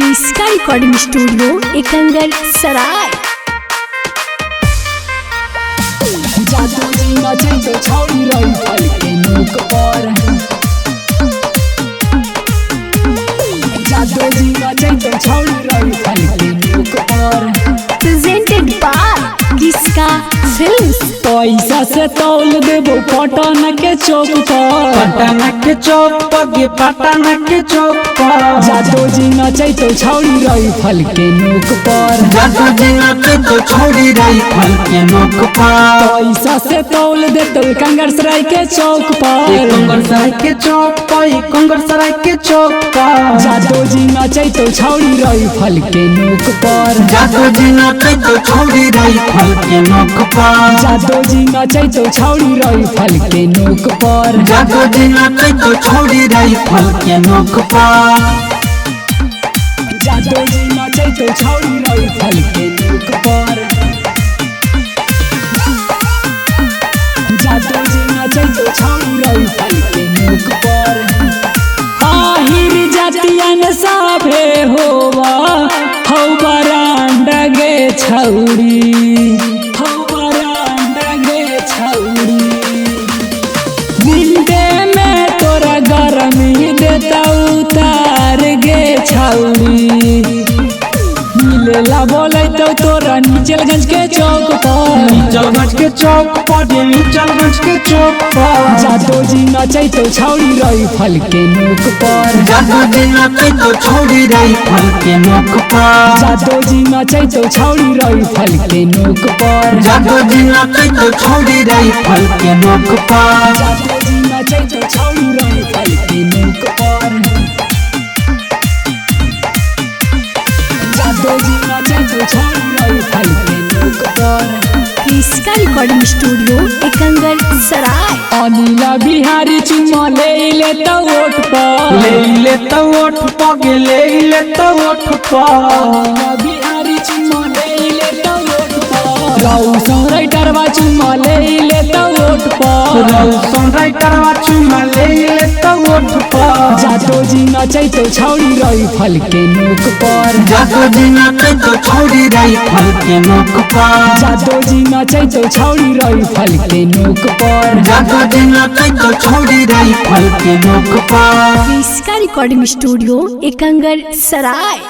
इसका recording studio Ekangar सराय। जादू जी नचे तो छौरी रही फल के नोक पर। जादू जी नचे तो छौरी रही फल के नोक पर। प्रेजेंटेड बाय किसका फिल्म्स। पैसा से तौल देबो पटना के चौक पर। पटना के चौक पर गे पटना के चौक पर। जादू जी नचे तो छौरी रही फल के नोक पर। जादू जी नचे तो छौरी रही फल के नोक पर। पैसा से तौल दे तो कंगरसराय के चौक पर। कंगरसराय के चौक पर कंगरसराय के चौक पर। जादू जी नचे तो छौरी रही फल के नोक पर। जादू जी नचे तो छौरी रही फल के नोक पर। जादू जी नचे तो छौरी रही फल के नोक पर। जादू जी नचे तो छौरी रही फल के नोक पर। जादू जी नचे तो छौरी रही फल के नोक पर। जादू जी नचे तो छौरी रही फल के नोक पर। आहिर जातियन साभे होवा हौ बरांडा गे छौरी। हौ बरांडा गे छौरी। विंडे में तोरा गरमी देता उतार गे छौरी। मिलेला बोले तो तोरा नीचलगंज के चौक पर। नीचलगंज के चौक पर नीचलगंज के चौक पर। जादू जी नचे तो छौरी रही फल के नोक पर। जादू जी नचे तो छौरी रही फल के नोक पर। जादू जी नचे तो छौरी रही फल के नोक पर। जादू जी नचे तो छौरी रही फल के नोक पर। जादू जी नचे तो छौरी रही फल के नोक पर। जादू जी नचे तो छौरी रही फल के नोक पर। इसका रिकॉर्डिंग स्टूडियो एकंगर सराय। अनिला बिहारी चुम्मा ले तो ओठ पर। ले तो ओठ पर ले तो ओठ पर। अनिला बिहारी चुम्मा ले तो ओठ पर। रौशन राइटरवा चुम्मा ले तो ओठ पर। रौशन राइटरवा चुम्मा ले तो ओठ पर। जादू जी नचे तो छौरी रही फल के नोक पर। जादू जी नचे तो छौरी रही फल के नोक पर। जादू जी नचे तो छौरी रही फल के नोक पर। जादू जी नचे तो छौरी रही फल के नोक पर। इसका रिकॉर्डिंग स्टूडियो एकंगर सराय।